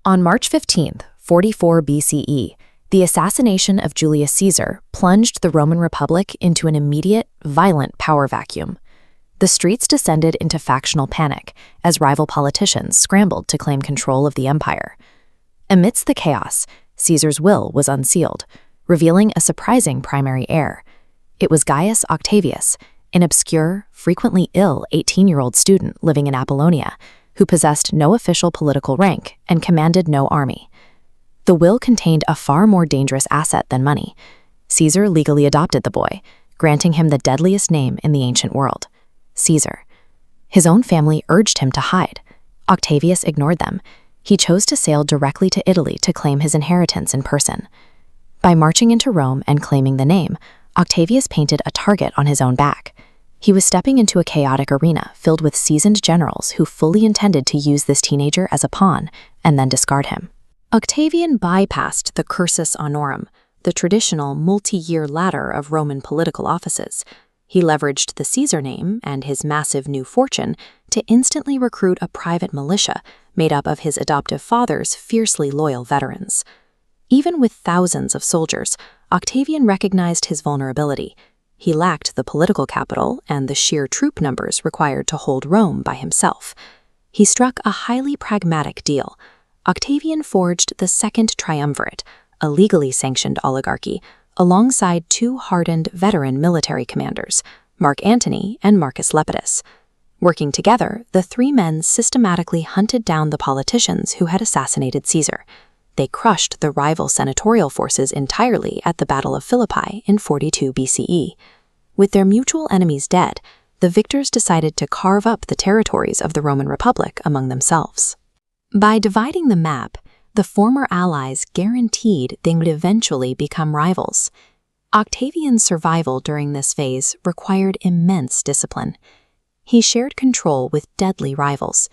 On March 15, 44 BCE, the assassination of Julius Caesar plunged the Roman Republic into an immediate, violent power vacuum. The streets descended into factional panic as rival politicians scrambled to claim control of the empire. Amidst the chaos, Caesar's will was unsealed, revealing a surprising primary heir. It was Gaius Octavius, an obscure, frequently ill 18-year-old student living in Apollonia, who possessed no official political rank and commanded no army. The will contained a far more dangerous asset than money. Caesar legally adopted the boy, granting him the deadliest name in the ancient world, Caesar. His own family urged him to hide. Octavius ignored them. He chose to sail directly to Italy to claim his inheritance in person. By marching into Rome and claiming the name, Octavius painted a target on his own back. He was stepping into a chaotic arena filled with seasoned generals who fully intended to use this teenager as a pawn and then discard him. Octavian bypassed the cursus honorum, the traditional multi-year ladder of Roman political offices. He leveraged the Caesar name and his massive new fortune to instantly recruit a private militia made up of his adoptive father's fiercely loyal veterans. Even with thousands of soldiers, Octavian recognized his vulnerability. He lacked the political capital and the sheer troop numbers required to hold Rome by himself. He struck a highly pragmatic deal. Octavian forged the Second Triumvirate, a legally sanctioned oligarchy, alongside two hardened veteran military commanders, Mark Antony and Marcus Lepidus. Working together, the three men systematically hunted down the politicians who had assassinated Caesar. They crushed the rival senatorial forces entirely at the Battle of Philippi in 42 BCE. With their mutual enemies dead, the victors decided to carve up the territories of the Roman Republic among themselves. By dividing the map, the former allies guaranteed they would eventually become rivals. Octavian's survival during this phase required immense discipline. He shared control with deadly rivals,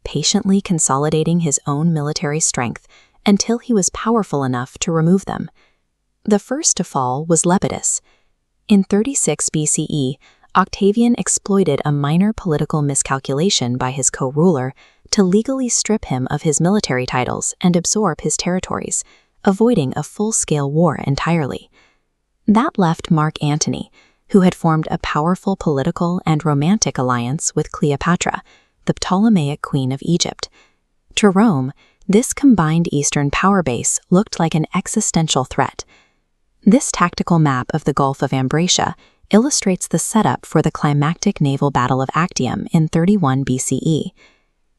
patiently consolidating his own military strength until he was powerful enough to remove them. The first to fall was Lepidus. In 36 BCE, Octavian exploited a minor political miscalculation by his co-ruler to legally strip him of his military titles and absorb his territories, avoiding a full-scale war entirely. That left Mark Antony, who had formed a powerful political and romantic alliance with Cleopatra, the Ptolemaic queen of Egypt. To Rome, this combined Eastern power base looked like an existential threat. This tactical map of the Gulf of Ambracia illustrates the setup for the climactic naval battle of Actium in 31 BCE.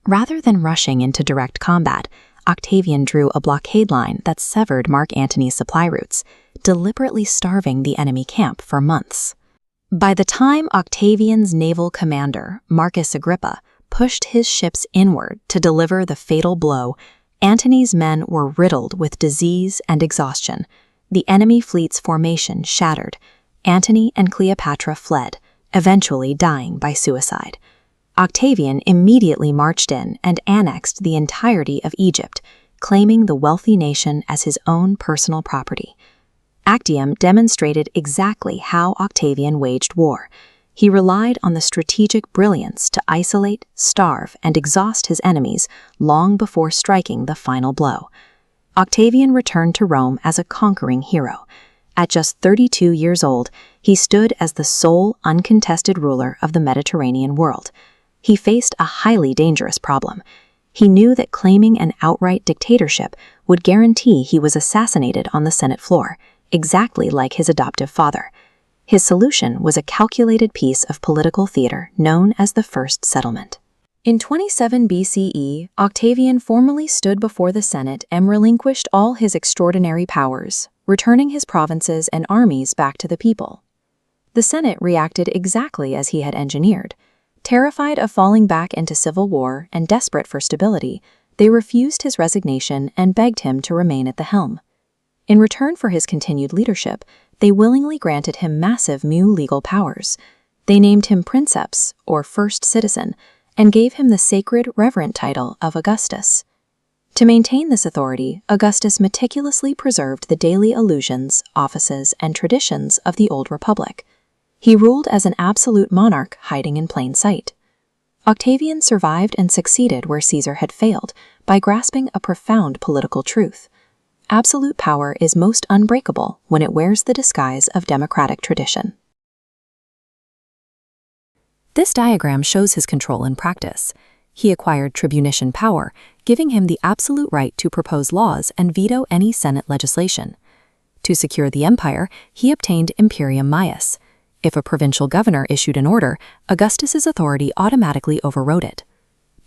Rather than rushing into direct combat, Octavian drew a blockade line that severed Mark Antony's supply routes, deliberately starving the enemy camp for months. By the time Octavian's naval commander, Marcus Agrippa, pushed his ships inward to deliver the fatal blow, Antony's men were riddled with disease and exhaustion. The enemy fleet's formation shattered. Antony and Cleopatra fled, eventually dying by suicide. Octavian immediately marched in and annexed the entirety of Egypt, claiming the wealthy nation as his own personal property. Actium demonstrated exactly how Octavian waged war. He relied on the strategic brilliance to isolate, starve, and exhaust his enemies long before striking the final blow. Octavian returned to Rome as a conquering hero. At just 32 years old, he stood as the sole uncontested ruler of the Mediterranean world. He faced a highly dangerous problem. He knew that claiming an outright dictatorship would guarantee he was assassinated on the Senate floor, exactly like his adoptive father. His solution was a calculated piece of political theater known as the First Settlement. In 27 BCE, Octavian formally stood before the Senate and relinquished all his extraordinary powers, returning his provinces and armies back to the people. The Senate reacted exactly as he had engineered. Terrified of falling back into civil war and desperate for stability, they refused his resignation and begged him to remain at the helm. In return for his continued leadership, they willingly granted him massive new legal powers. They named him princeps, or first citizen, and gave him the sacred, reverent title of Augustus. To maintain this authority, Augustus meticulously preserved the daily allusions, offices, and traditions of the Old Republic. He ruled as an absolute monarch hiding in plain sight. Octavian survived and succeeded where Caesar had failed by grasping a profound political truth. Absolute power is most unbreakable when it wears the disguise of democratic tradition. This diagram shows his control in practice. He acquired tribunician power, giving him the absolute right to propose laws and veto any Senate legislation. To secure the empire, he obtained imperium maius. If a provincial governor issued an order, Augustus's authority automatically overrode it.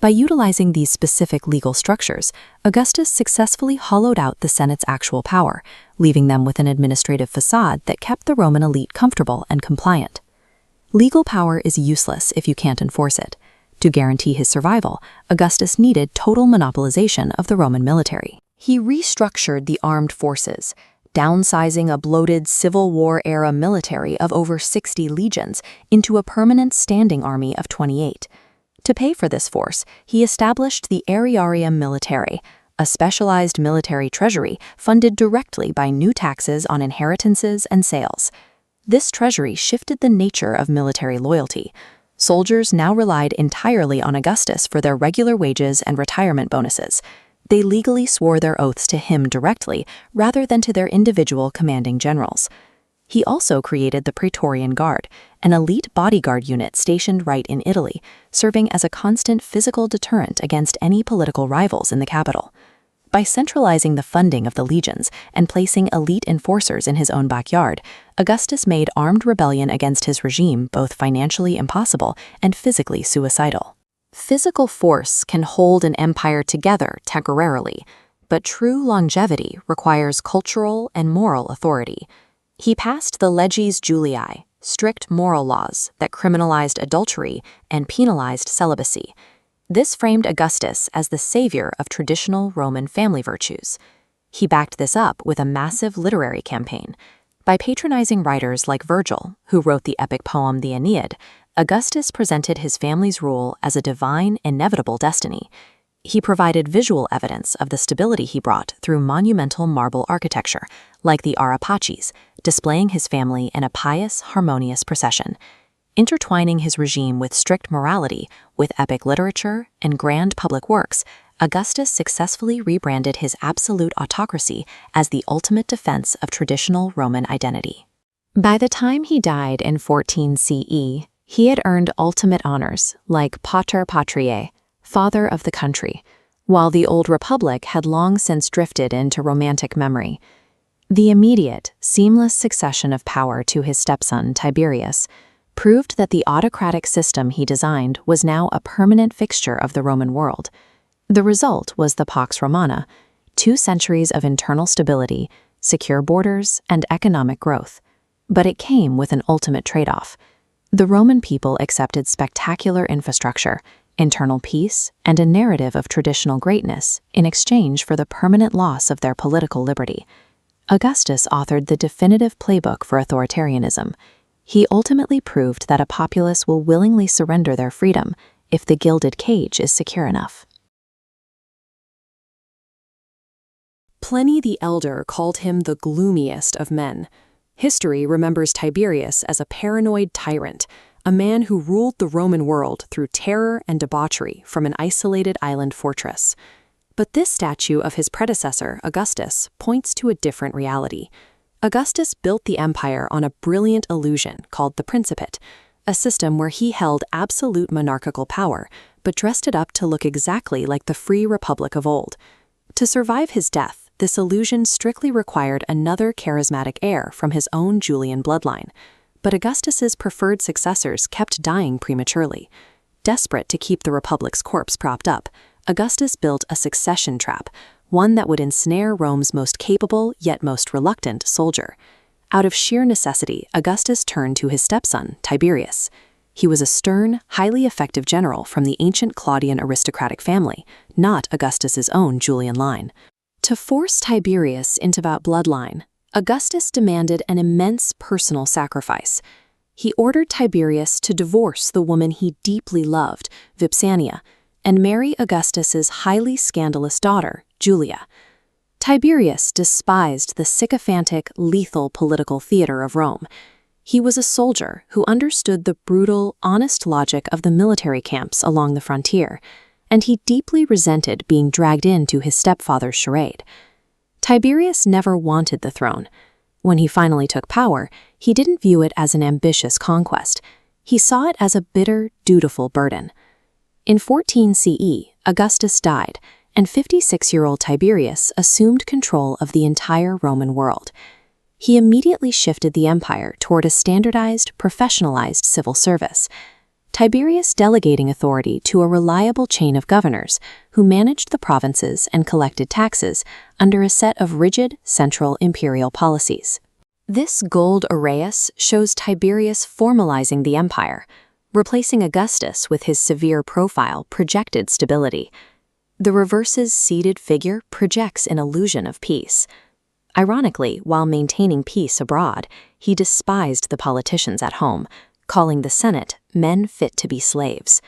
By utilizing these specific legal structures, Augustus successfully hollowed out the Senate's actual power, leaving them with an administrative facade that kept the Roman elite comfortable and compliant. Legal power is useless if you can't enforce it. To guarantee his survival, Augustus needed total monopolization of the Roman military. He restructured the armed forces, downsizing a bloated Civil War-era military of over 60 legions into a permanent standing army of 28. To pay for this force, he established the Aeriarium Militare, a specialized military treasury funded directly by new taxes on inheritances and sales. This treasury shifted the nature of military loyalty. Soldiers now relied entirely on Augustus for their regular wages and retirement bonuses. They legally swore their oaths to him directly rather than to their individual commanding generals. He also created the Praetorian Guard, an elite bodyguard unit stationed right in Italy, serving as a constant physical deterrent against any political rivals in the capital. By centralizing the funding of the legions and placing elite enforcers in his own backyard, Augustus made armed rebellion against his regime both financially impossible and physically suicidal. Physical force can hold an empire together temporarily, but true longevity requires cultural and moral authority. He passed the Leges Julii, strict moral laws that criminalized adultery and penalized celibacy. This framed Augustus as the savior of traditional Roman family virtues. He backed this up with a massive literary campaign. By patronizing writers like Virgil, who wrote the epic poem The Aeneid, Augustus presented his family's rule as a divine, inevitable destiny. He provided visual evidence of the stability he brought through monumental marble architecture, like the Arapaces, displaying his family in a pious, harmonious procession. Intertwining his regime with strict morality, with epic literature, and grand public works, Augustus successfully rebranded his absolute autocracy as the ultimate defense of traditional Roman identity. By the time he died in 14 CE, he had earned ultimate honors like Pater Patriae, father of the country, while the old republic had long since drifted into romantic memory. The immediate, seamless succession of power to his stepson, Tiberius, proved that the autocratic system he designed was now a permanent fixture of the Roman world. The result was the Pax Romana, 2 centuries of internal stability, secure borders, and economic growth. But it came with an ultimate trade-off. The Roman people accepted spectacular infrastructure, internal peace, and a narrative of traditional greatness in exchange for the permanent loss of their political liberty. Augustus authored the definitive playbook for authoritarianism. He ultimately proved that a populace will willingly surrender their freedom if the gilded cage is secure enough. Pliny the Elder called him the gloomiest of men. History remembers Tiberius as a paranoid tyrant, a man who ruled the Roman world through terror and debauchery from an isolated island fortress. But this statue of his predecessor, Augustus, points to a different reality. Augustus built the empire on a brilliant illusion called the Principate, a system where he held absolute monarchical power, but dressed it up to look exactly like the free republic of old. To survive his death, this illusion strictly required another charismatic heir from his own Julian bloodline. But Augustus's preferred successors kept dying prematurely. Desperate to keep the republic's corpse propped up, Augustus built a succession trap, one that would ensnare Rome's most capable yet most reluctant soldier. Out of sheer necessity, Augustus turned to his stepson, Tiberius. He was a stern, highly effective general from the ancient Claudian aristocratic family, not Augustus's own Julian line. To force Tiberius into that bloodline, Augustus demanded an immense personal sacrifice. He ordered Tiberius to divorce the woman he deeply loved, Vipsania, and marry Augustus's highly scandalous daughter, Julia. Tiberius despised the sycophantic, lethal political theater of Rome. He was a soldier who understood the brutal, honest logic of the military camps along the frontier, and he deeply resented being dragged into his stepfather's charade. Tiberius never wanted the throne. When he finally took power, he didn't view it as an ambitious conquest. He saw it as a bitter, dutiful burden. In 14 CE, Augustus died, and 56-year-old Tiberius assumed control of the entire Roman world. He immediately shifted the empire toward a standardized, professionalized civil service, Tiberius delegating authority to a reliable chain of governors who managed the provinces and collected taxes under a set of rigid, central imperial policies. This gold aureus shows Tiberius formalizing the empire, replacing Augustus with his severe profile projected stability. The reverse's seated figure projects an illusion of peace. Ironically, while maintaining peace abroad, he despised the politicians at home, calling the Senate men fit to be slaves.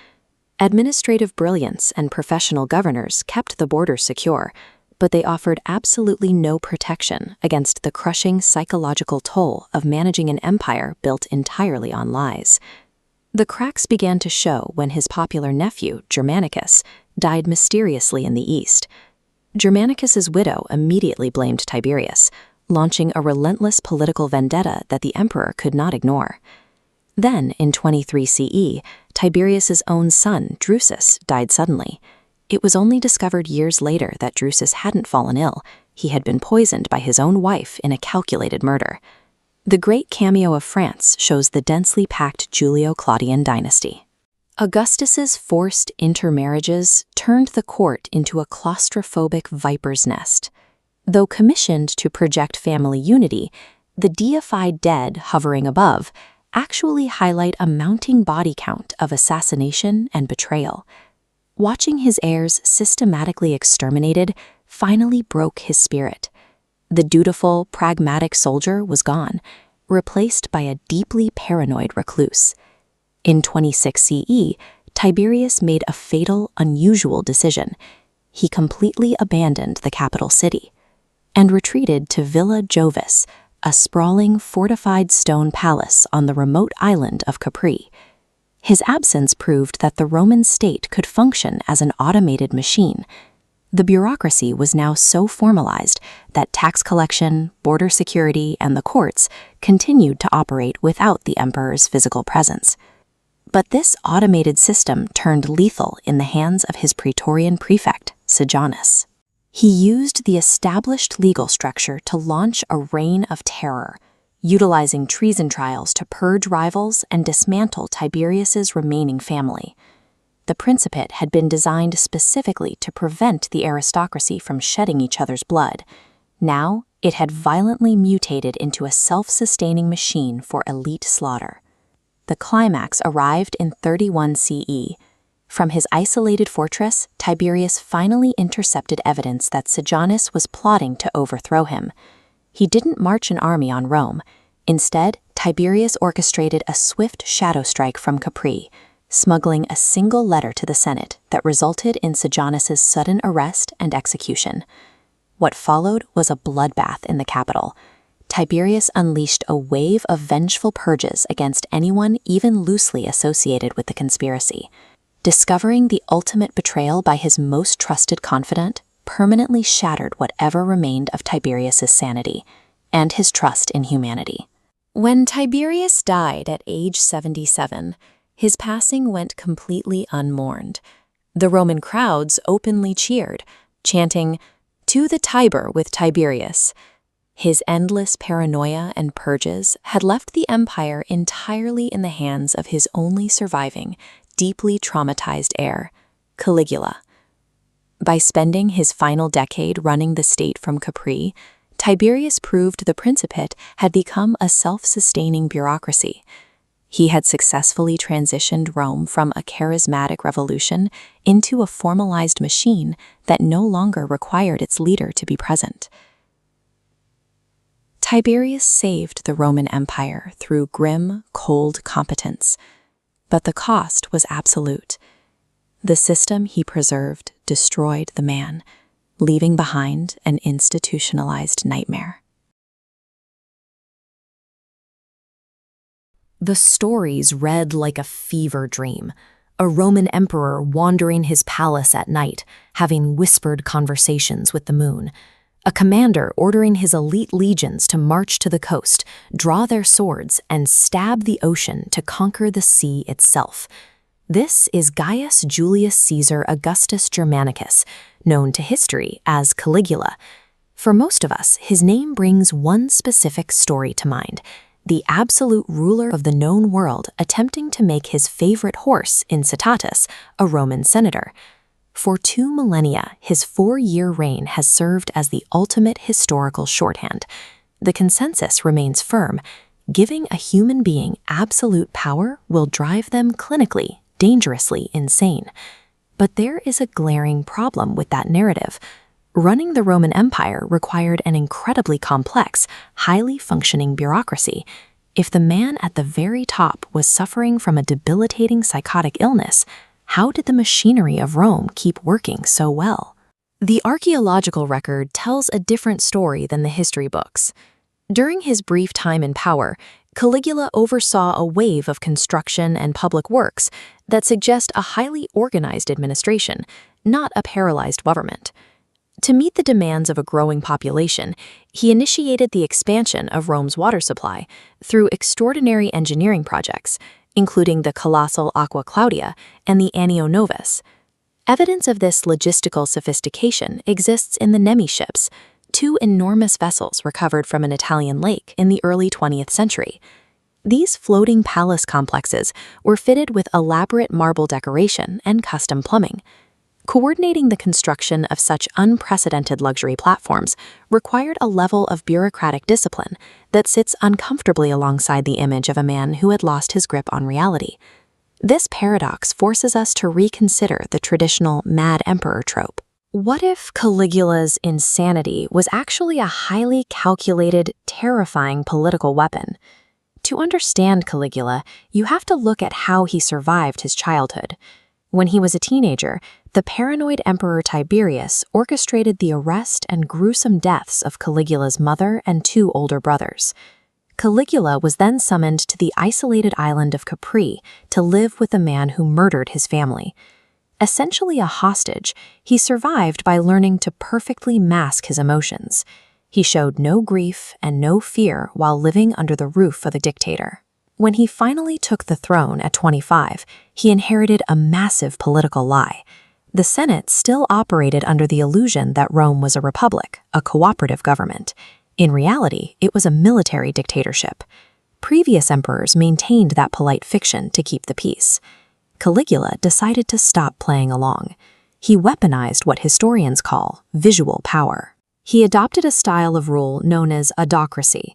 Administrative brilliance and professional governors kept the borders secure, but they offered absolutely no protection against the crushing psychological toll of managing an empire built entirely on lies. The cracks began to show when his popular nephew, Germanicus, died mysteriously in the east. Germanicus's widow immediately blamed Tiberius, launching a relentless political vendetta that the emperor could not ignore. Then, in 23 CE, Tiberius's own son, Drusus, died suddenly. It was only discovered years later that Drusus hadn't fallen ill. He had been poisoned by his own wife in a calculated murder. The great cameo of France shows the densely packed Julio-Claudian dynasty. Augustus's forced intermarriages turned the court into a claustrophobic viper's nest. Though commissioned to project family unity, the deified dead hovering above actually highlight a mounting body count of assassination and betrayal. Watching his heirs systematically exterminated finally broke his spirit. The dutiful, pragmatic soldier was gone, replaced by a deeply paranoid recluse. In 26 CE, Tiberius made a fatal, unusual decision. He completely abandoned the capital city and retreated to Villa Jovis, a sprawling, fortified stone palace on the remote island of Capri. His absence proved that the Roman state could function as an automated machine. The bureaucracy was now so formalized that tax collection, border security, and the courts continued to operate without the emperor's physical presence. But this automated system turned lethal in the hands of his Praetorian prefect, Sejanus. He used the established legal structure to launch a reign of terror, utilizing treason trials to purge rivals and dismantle Tiberius's remaining family. The Principate had been designed specifically to prevent the aristocracy from shedding each other's blood. Now, it had violently mutated into a self-sustaining machine for elite slaughter. The climax arrived in 31 CE. From his isolated fortress, Tiberius finally intercepted evidence that Sejanus was plotting to overthrow him. He didn't march an army on Rome. Instead, Tiberius orchestrated a swift shadow strike from Capri, smuggling a single letter to the Senate that resulted in Sejanus's sudden arrest and execution. What followed was a bloodbath in the capital. Tiberius unleashed a wave of vengeful purges against anyone even loosely associated with the conspiracy. Discovering the ultimate betrayal by his most trusted confidant permanently shattered whatever remained of Tiberius's sanity and his trust in humanity. When Tiberius died at age 77, his passing went completely unmourned. The Roman crowds openly cheered, chanting, "To the Tiber with Tiberius." His endless paranoia and purges had left the empire entirely in the hands of his only surviving, deeply traumatized heir, Caligula. By spending his final decade running the state from Capri, Tiberius proved the Principate had become a self-sustaining bureaucracy. He had successfully transitioned Rome from a charismatic revolution into a formalized machine that no longer required its leader to be present. Tiberius saved the Roman Empire through grim, cold competence, but the cost was absolute. The system he preserved destroyed the man, leaving behind an institutionalized nightmare. The stories read like a fever dream. A Roman emperor wandering his palace at night, having whispered conversations with the moon. A commander ordering his elite legions to march to the coast, draw their swords, and stab the ocean to conquer the sea itself. This is Gaius Julius Caesar Augustus Germanicus, known to history as Caligula. For most of us, his name brings one specific story to mind: the absolute ruler of the known world attempting to make his favorite horse, Incitatus, a Roman senator. For 2 millennia, his 4-year reign has served as the ultimate historical shorthand. The consensus remains firm: giving a human being absolute power will drive them clinically, dangerously insane. But there is a glaring problem with that narrative. Running the Roman Empire required an incredibly complex, highly functioning bureaucracy. If the man at the very top was suffering from a debilitating psychotic illness, how did the machinery of Rome keep working so well? The archaeological record tells a different story than the history books. During his brief time in power, Caligula oversaw a wave of construction and public works that suggest a highly organized administration, not a paralyzed government. To meet the demands of a growing population, he initiated the expansion of Rome's water supply through extraordinary engineering projects, including the colossal Aqua Claudia and the Annio Novus. Evidence of this logistical sophistication exists in the Nemi ships, 2 enormous vessels recovered from an Italian lake in the early 20th century. These floating palace complexes were fitted with elaborate marble decoration and custom plumbing. Coordinating the construction of such unprecedented luxury platforms required a level of bureaucratic discipline that sits uncomfortably alongside the image of a man who had lost his grip on reality. This paradox forces us to reconsider the traditional mad emperor trope. What if Caligula's insanity was actually a highly calculated, terrifying political weapon? To understand Caligula, you have to look at how he survived his childhood. When he was a teenager, the paranoid Emperor Tiberius orchestrated the arrest and gruesome deaths of Caligula's mother and 2 older brothers. Caligula was then summoned to the isolated island of Capri to live with the man who murdered his family. Essentially a hostage, he survived by learning to perfectly mask his emotions. He showed no grief and no fear while living under the roof of the dictator. When he finally took the throne at 25, he inherited a massive political lie. The Senate still operated under the illusion that Rome was a republic, a cooperative government. In reality, it was a military dictatorship. Previous emperors maintained that polite fiction to keep the peace. Caligula decided to stop playing along. He weaponized what historians call visual power. He adopted a style of rule known as autocracy.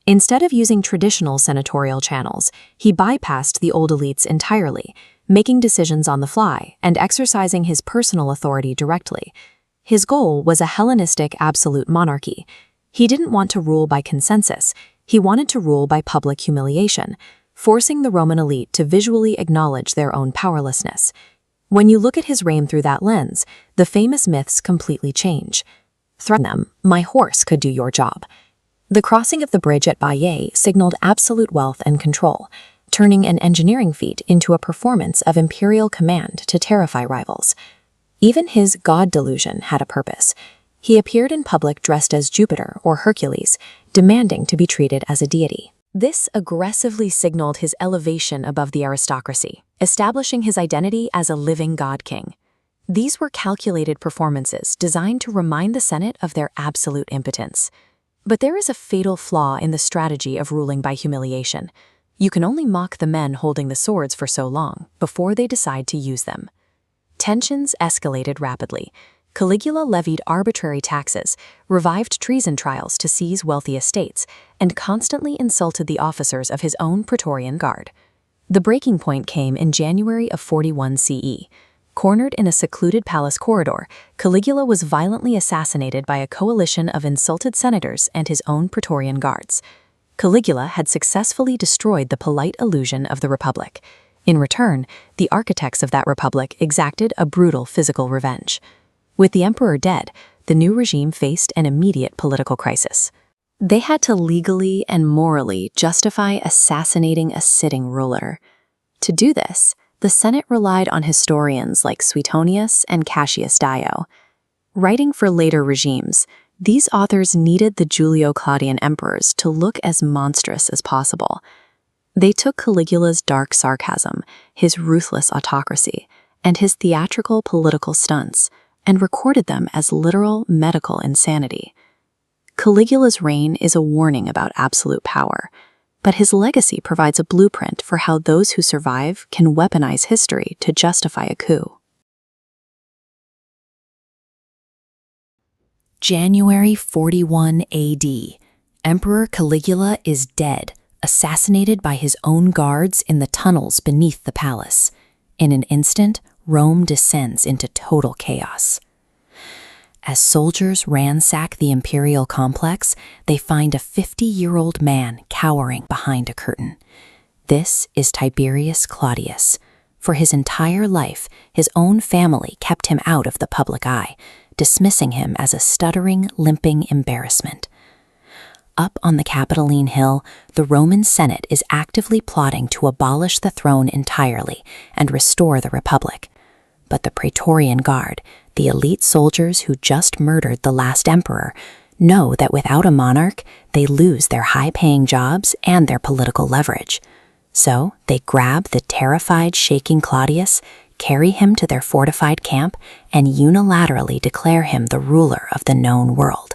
Instead of using traditional senatorial channels, he bypassed the old elites entirely, making decisions on the fly and exercising his personal authority directly. His goal was a Hellenistic absolute monarchy. He didn't want to rule by consensus. He wanted to rule by public humiliation, forcing the Roman elite to visually acknowledge their own powerlessness. When you look at his reign through that lens, the famous myths completely change. Threaten them, my horse could do your job. The crossing of the bridge at Baiae signaled absolute wealth and control, turning an engineering feat into a performance of imperial command to terrify rivals. Even his god delusion had a purpose. He appeared in public dressed as Jupiter or Hercules, demanding to be treated as a deity. This aggressively signaled his elevation above the aristocracy, establishing his identity as a living god-king. These were calculated performances designed to remind the Senate of their absolute impotence. But there is a fatal flaw in the strategy of ruling by humiliation. You can only mock the men holding the swords for so long before they decide to use them. Tensions escalated rapidly. Caligula levied arbitrary taxes, revived treason trials to seize wealthy estates, and constantly insulted the officers of his own Praetorian Guard. The breaking point came in January of 41 CE. Cornered in a secluded palace corridor, Caligula was violently assassinated by a coalition of insulted senators and his own Praetorian guards. Caligula had successfully destroyed the polite illusion of the Republic. In return, the architects of that Republic exacted a brutal physical revenge. With the emperor dead, the new regime faced an immediate political crisis. They had to legally and morally justify assassinating a sitting ruler. To do this, the Senate relied on historians like Suetonius and Cassius Dio. Writing for later regimes, these authors needed the Julio-Claudian emperors to look as monstrous as possible. They took Caligula's dark sarcasm, his ruthless autocracy, and his theatrical political stunts, and recorded them as literal medical insanity. Caligula's reign is a warning about absolute power, but his legacy provides a blueprint for how those who survive can weaponize history to justify a coup. January 41 AD. Emperor Caligula is dead, assassinated by his own guards in the tunnels beneath the palace. In an instant, Rome descends into total chaos. As soldiers ransack the imperial complex, they find a 50-year-old man cowering behind a curtain. This is Tiberius Claudius. For his entire life, his own family kept him out of the public eye, dismissing him as a stuttering, limping embarrassment. Up on the Capitoline Hill, the Roman Senate is actively plotting to abolish the throne entirely and restore the Republic. But the Praetorian Guard, the elite soldiers who just murdered the last emperor, know that without a monarch, they lose their high-paying jobs and their political leverage. So they grab the terrified, shaking Claudius, carry him to their fortified camp, and unilaterally declare him the ruler of the known world.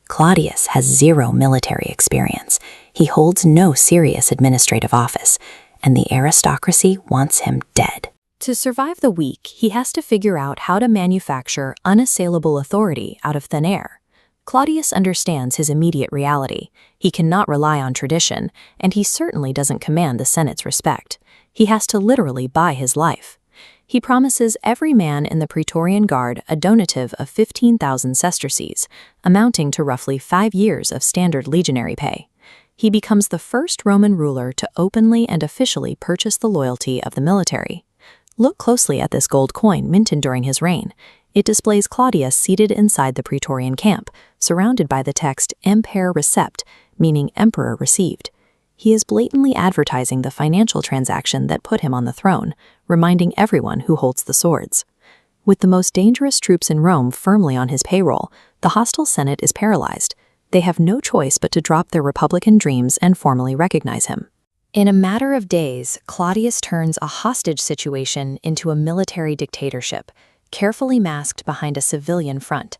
Claudius has zero military experience. He holds no serious administrative office, and the aristocracy wants him dead. To survive the week, he has to figure out how to manufacture unassailable authority out of thin air. Claudius understands his immediate reality. He cannot rely on tradition, and he certainly doesn't command the Senate's respect. He has to literally buy his life. He promises every man in the Praetorian Guard a donative of 15,000 sesterces, amounting to roughly 5 years of standard legionary pay. He becomes the first Roman ruler to openly and officially purchase the loyalty of the military. Look closely at this gold coin minted during his reign. It displays Claudius seated inside the Praetorian camp, surrounded by the text Imper Recept, meaning Emperor Received. He is blatantly advertising the financial transaction that put him on the throne, reminding everyone who holds the swords. With the most dangerous troops in Rome firmly on his payroll, the hostile Senate is paralyzed. They have no choice but to drop their republican dreams and formally recognize him. In a matter of days, Claudius turns a hostage situation into a military dictatorship, carefully masked behind a civilian front.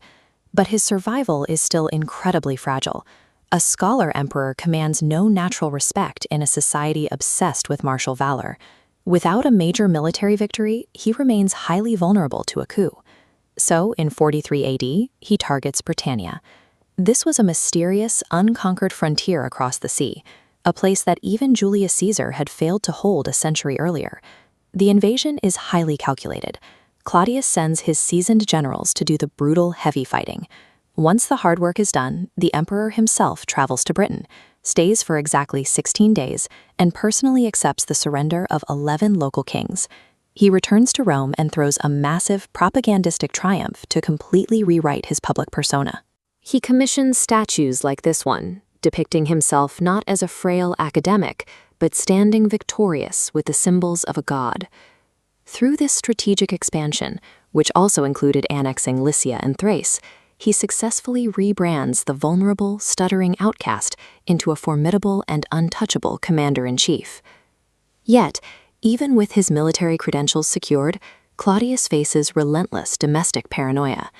But his survival is still incredibly fragile. A scholar emperor commands no natural respect in a society obsessed with martial valor. Without a major military victory, he remains highly vulnerable to a coup. So, in 43 AD, he targets Britannia. This was a mysterious, unconquered frontier across the sea, a place that even Julius Caesar had failed to hold a century earlier. The invasion is highly calculated. Claudius sends his seasoned generals to do the brutal, heavy fighting. Once the hard work is done, the emperor himself travels to Britain, stays for exactly 16 days, and personally accepts the surrender of 11 local kings. He returns to Rome and throws a massive propagandistic triumph to completely rewrite his public persona. He commissions statues like this one, depicting himself not as a frail academic, but standing victorious with the symbols of a god. Through this strategic expansion, which also included annexing Lycia and Thrace, he successfully rebrands the vulnerable, stuttering outcast into a formidable and untouchable commander-in-chief. Yet, even with his military credentials secured, Claudius faces relentless domestic paranoia.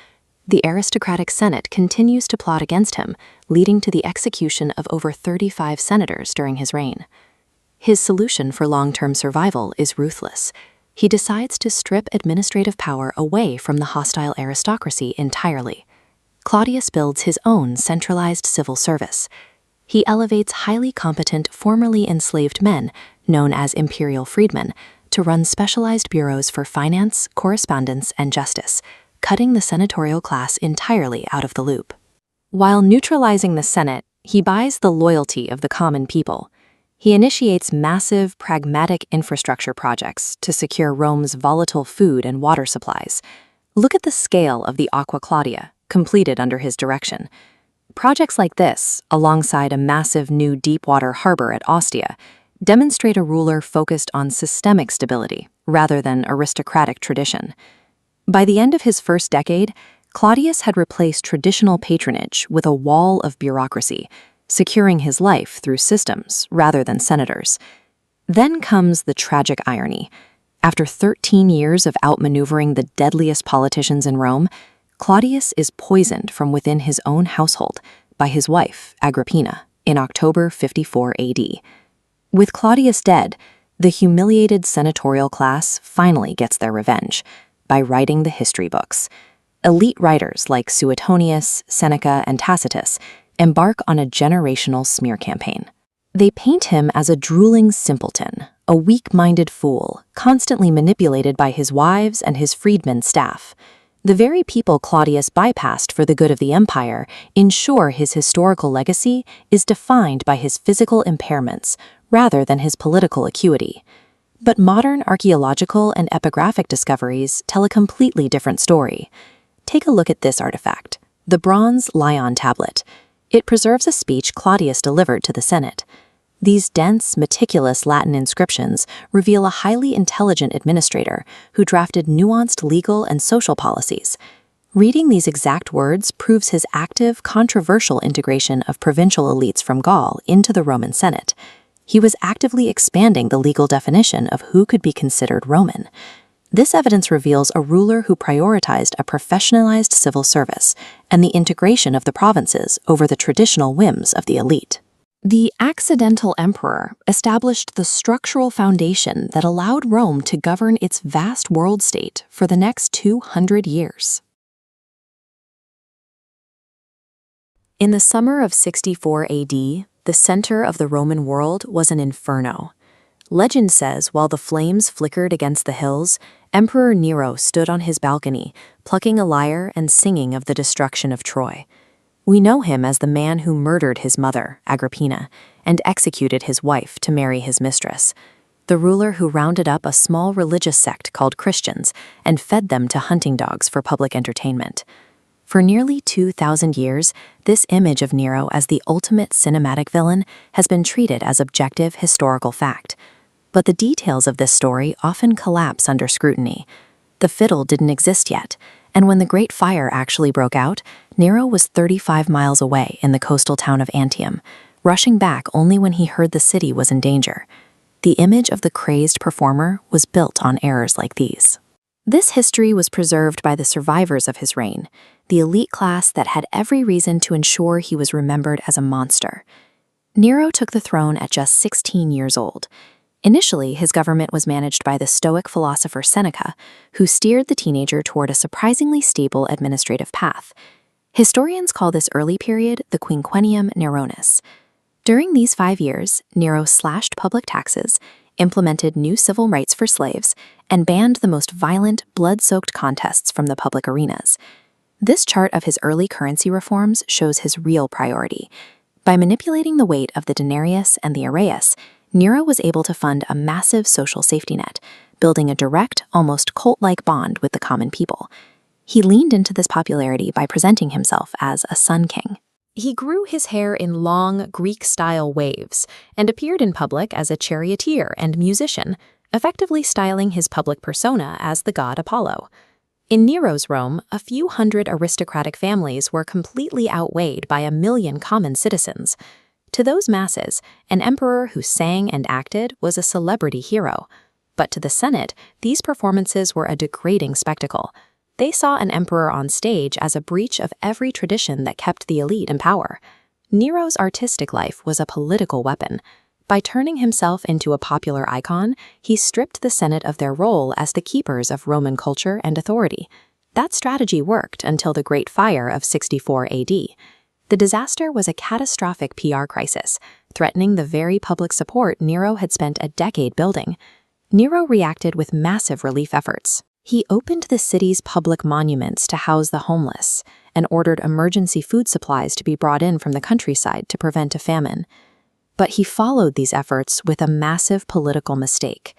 The aristocratic Senate continues to plot against him, leading to the execution of over 35 senators during his reign. His solution for long-term survival is ruthless. He decides to strip administrative power away from the hostile aristocracy entirely. Claudius builds his own centralized civil service. He elevates highly competent, formerly enslaved men, known as imperial freedmen, to run specialized bureaus for finance, correspondence, and justice, cutting the senatorial class entirely out of the loop. While neutralizing the Senate, he buys the loyalty of the common people. He initiates massive, pragmatic infrastructure projects to secure Rome's volatile food and water supplies. Look at the scale of the Aqua Claudia, completed under his direction. Projects like this, alongside a massive new deep-water harbor at Ostia, demonstrate a ruler focused on systemic stability rather than aristocratic tradition. By the end of his first decade, Claudius had replaced traditional patronage with a wall of bureaucracy, securing his life through systems rather than senators. Then comes the tragic irony. After 13 years of outmaneuvering the deadliest politicians in Rome, Claudius is poisoned from within his own household by his wife, Agrippina, in October 54 AD. With Claudius dead, the humiliated senatorial class finally gets their revenge by writing the history books. Elite writers like Suetonius, Seneca, and Tacitus embark on a generational smear campaign. They paint him as a drooling simpleton, a weak-minded fool, constantly manipulated by his wives and his freedmen's staff. The very people Claudius bypassed for the good of the empire ensure his historical legacy is defined by his physical impairments rather than his political acuity. But modern archaeological and epigraphic discoveries tell a completely different story. Take a look at this artifact, the bronze Lion tablet. It preserves a speech Claudius delivered to the Senate. These dense, meticulous Latin inscriptions reveal a highly intelligent administrator who drafted nuanced legal and social policies. Reading these exact words proves his active, controversial integration of provincial elites from Gaul into the Roman Senate. He was actively expanding the legal definition of who could be considered Roman. This evidence reveals a ruler who prioritized a professionalized civil service and the integration of the provinces over the traditional whims of the elite. The accidental emperor established the structural foundation that allowed Rome to govern its vast world state for the next 200 years. In the summer of 64 AD, the center of the Roman world was an inferno. Legend says while the flames flickered against the hills, Emperor Nero stood on his balcony, plucking a lyre and singing of the destruction of Troy. We know him as the man who murdered his mother, Agrippina, and executed his wife to marry his mistress, the ruler who rounded up a small religious sect called Christians and fed them to hunting dogs for public entertainment. For nearly 2,000 years, this image of Nero as the ultimate cinematic villain has been treated as objective historical fact. But the details of this story often collapse under scrutiny. The fiddle didn't exist yet, and when the Great Fire actually broke out, Nero was 35 miles away in the coastal town of Actium, rushing back only when he heard the city was in danger. The image of the crazed performer was built on errors like these. This history was preserved by the survivors of his reign, the elite class that had every reason to ensure he was remembered as a monster. Nero took the throne at just 16 years old. Initially, his government was managed by the Stoic philosopher Seneca, who steered the teenager toward a surprisingly stable administrative path. Historians call this early period the Quinquennium Neronis. During these 5 years, Nero slashed public taxes, implemented new civil rights for slaves, and banned the most violent, blood-soaked contests from the public arenas. This chart of his early currency reforms shows his real priority. By manipulating the weight of the denarius and the aureus, Nero was able to fund a massive social safety net, building a direct, almost cult-like bond with the common people. He leaned into this popularity by presenting himself as a sun king. He grew his hair in long, Greek-style waves and appeared in public as a charioteer and musician, effectively styling his public persona as the god Apollo. In Nero's Rome, a few hundred aristocratic families were completely outweighed by 1 million common citizens. To those masses, an emperor who sang and acted was a celebrity hero. But to the Senate, these performances were a degrading spectacle. They saw an emperor on stage as a breach of every tradition that kept the elite in power. Nero's artistic life was a political weapon. By turning himself into a popular icon, he stripped the Senate of their role as the keepers of Roman culture and authority. That strategy worked until the Great Fire of 64 AD. The disaster was a catastrophic PR crisis, threatening the very public support Nero had spent a decade building. Nero reacted with massive relief efforts. He opened the city's public monuments to house the homeless and ordered emergency food supplies to be brought in from the countryside to prevent a famine. But he followed these efforts with a massive political mistake.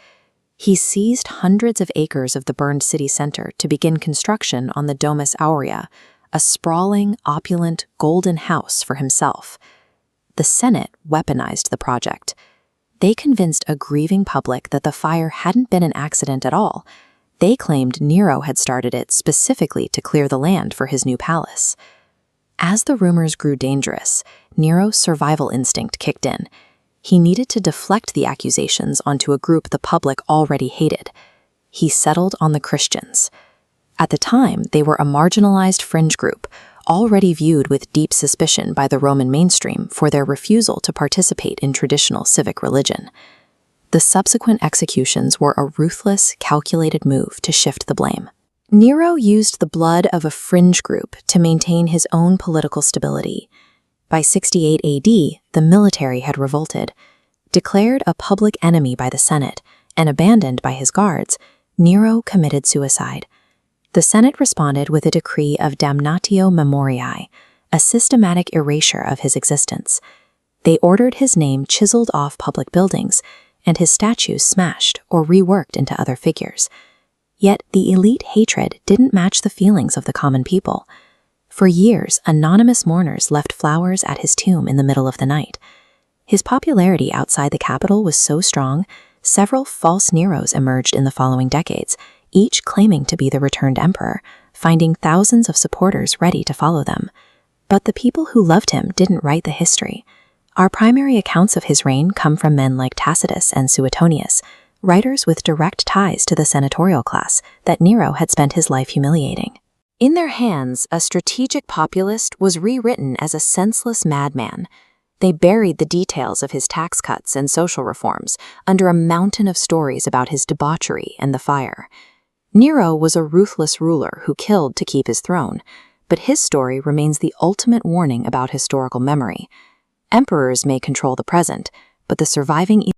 He seized hundreds of acres of the burned city center to begin construction on the Domus Aurea, a sprawling, opulent, golden house for himself. The Senate weaponized the project. They convinced a grieving public that the fire hadn't been an accident at all. They claimed Nero had started it specifically to clear the land for his new palace. As the rumors grew dangerous, Nero's survival instinct kicked in. He needed to deflect the accusations onto a group the public already hated. He settled on the Christians. At the time, they were a marginalized fringe group, already viewed with deep suspicion by the Roman mainstream for their refusal to participate in traditional civic religion. The subsequent executions were a ruthless, calculated move to shift the blame. Nero used the blood of a fringe group to maintain his own political stability. By 68 AD, the military had revolted. Declared a public enemy by the Senate and abandoned by his guards, Nero committed suicide. The Senate responded with a decree of damnatio memoriae, a systematic erasure of his existence. They ordered his name chiseled off public buildings and his statues smashed or reworked into other figures. Yet the elite hatred didn't match the feelings of the common people. For years, anonymous mourners left flowers at his tomb in the middle of the night. His popularity outside the capital was so strong, several false Neros emerged in the following decades, each claiming to be the returned emperor, finding thousands of supporters ready to follow them. But the people who loved him didn't write the history. Our primary accounts of his reign come from men like Tacitus and Suetonius, writers with direct ties to the senatorial class that Nero had spent his life humiliating. In their hands, a strategic populist was rewritten as a senseless madman. They buried the details of his tax cuts and social reforms under a mountain of stories about his debauchery and the fire. Nero was a ruthless ruler who killed to keep his throne, but his story remains the ultimate warning about historical memory. Emperors may control the present, but the surviving